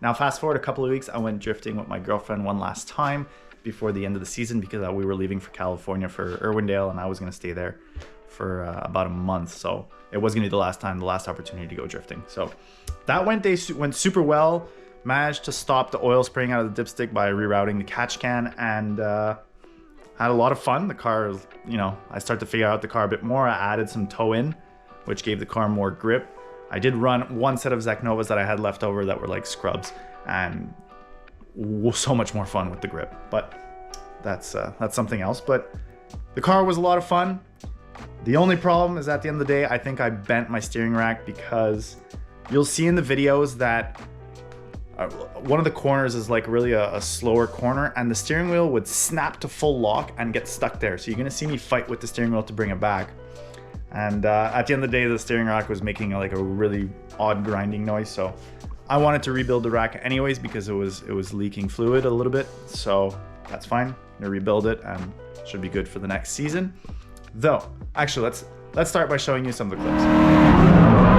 Now, fast forward a couple of weeks, I went drifting with my girlfriend one last time before the end of the season because we were leaving for California for Irwindale, and I was going to stay there for about a month. So it was going to be the last opportunity to go drifting. So that went super well. Managed to stop the oil spraying out of the dipstick by rerouting the catch can, and had a lot of fun. The car, I started to figure out the car a bit more. I added some toe in, which gave the car more grip. I did run one set of Zach Novas that I had left over that were like scrubs, and so much more fun with the grip. But that's something else. But the car was a lot of fun. The only problem is at the end of the day, I think I bent my steering rack, because you'll see in the videos that one of the corners is like really a slower corner, and the steering wheel would snap to full lock and get stuck there. So you're gonna see me fight with the steering wheel to bring it back. And at the end of the day, the steering rack was making like a really odd grinding noise. So I wanted to rebuild the rack anyways because it was leaking fluid a little bit. So that's fine. I'm gonna rebuild it and should be good for the next season. Though, actually, let's start by showing you some of the clips.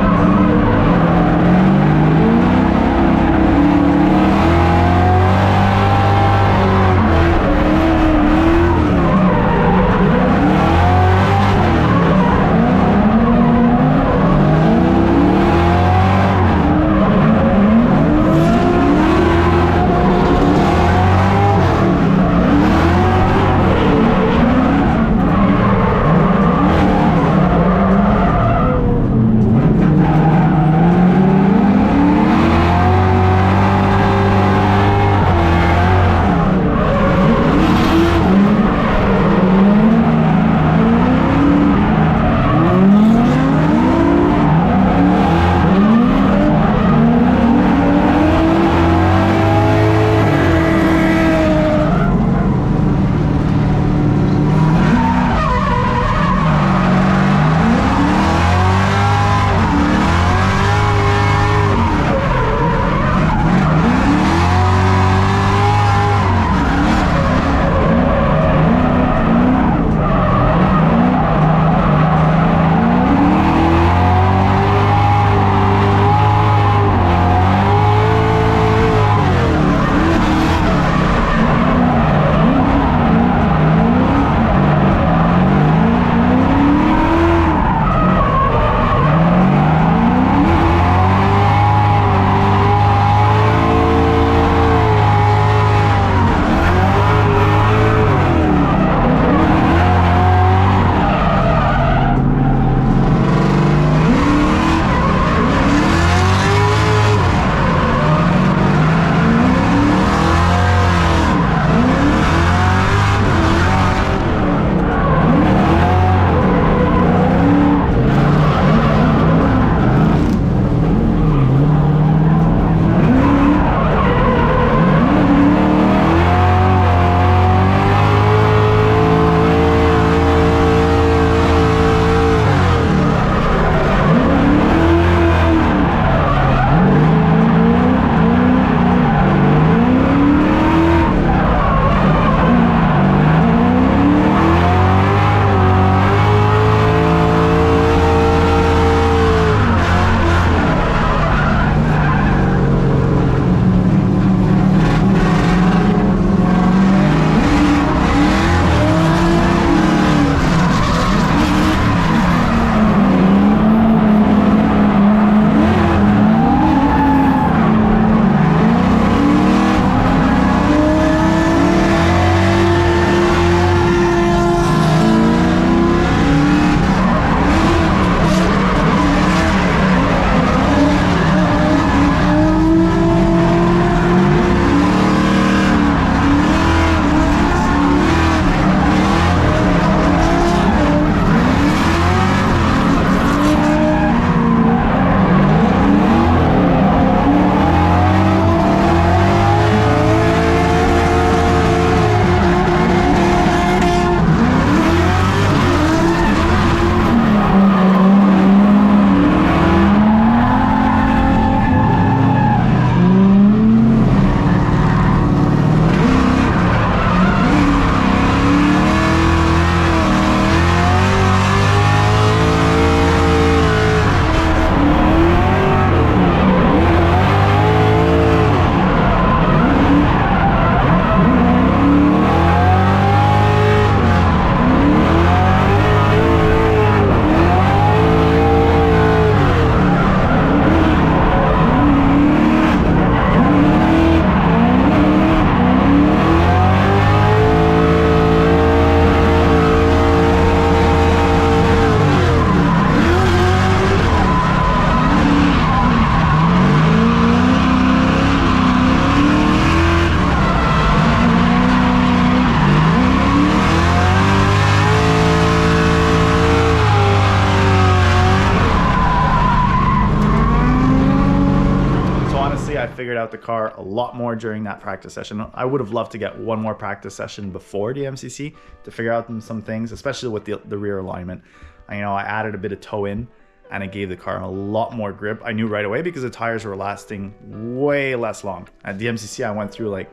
I figured out the car a lot more during that practice session. I would have loved to get one more practice session before DMCC to figure out some things, especially with the rear alignment. I added a bit of toe in, and it gave the car a lot more grip. I knew right away because the tires were lasting way less long. At DMCC, I went through like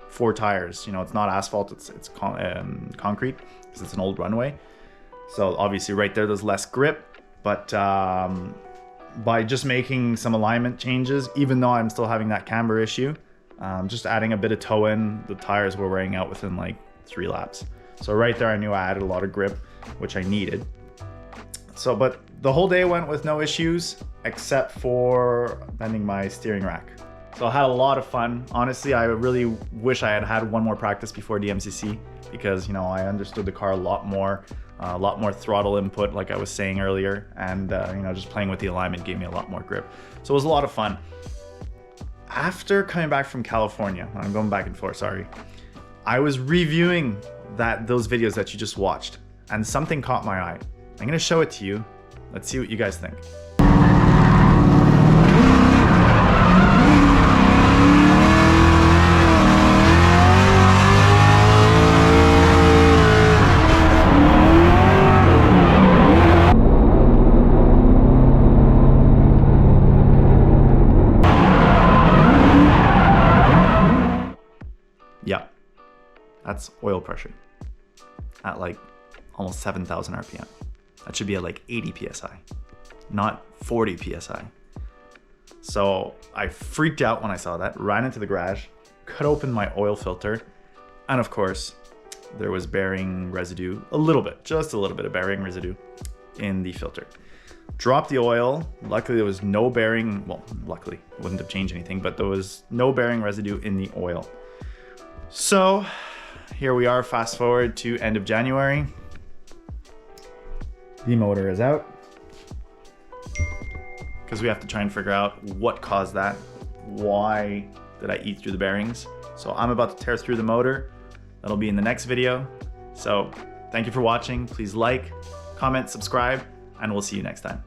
4 tires. It's not asphalt, it's concrete because it's an old runway. So obviously right there's less grip, but by just making some alignment changes, even though I'm still having that camber issue, just adding a bit of toe in, the tires were wearing out within like 3 laps. So right there, I knew I added a lot of grip, which I needed. So, but the whole day went with no issues, except for bending my steering rack. So I had a lot of fun. Honestly, I really wish I had had one more practice before DMCC because, I understood the car a lot more throttle input, like I was saying earlier. And, just playing with the alignment gave me a lot more grip. So it was a lot of fun. After coming back from California, I'm going back and forth, sorry. I was reviewing those videos that you just watched, and something caught my eye. I'm gonna show it to you. Let's see what you guys think. Yeah, that's oil pressure at like almost 7,000 RPM. That should be at like 80 PSI, not 40 PSI. So I freaked out when I saw that, ran into the garage, cut open my oil filter, and of course, there was bearing residue, just a little bit of bearing residue in the filter. Dropped the oil. Luckily, there was no bearing, well, luckily, it wouldn't have changed anything, but there was no bearing residue in the oil. So here we are, fast forward to end of January. The motor is out because we have to try and figure out what caused that. Why did I eat through the bearings? So I'm about to tear through the motor. That'll be in the next video. So thank you for watching. Please like, comment, subscribe, and we'll see you next time.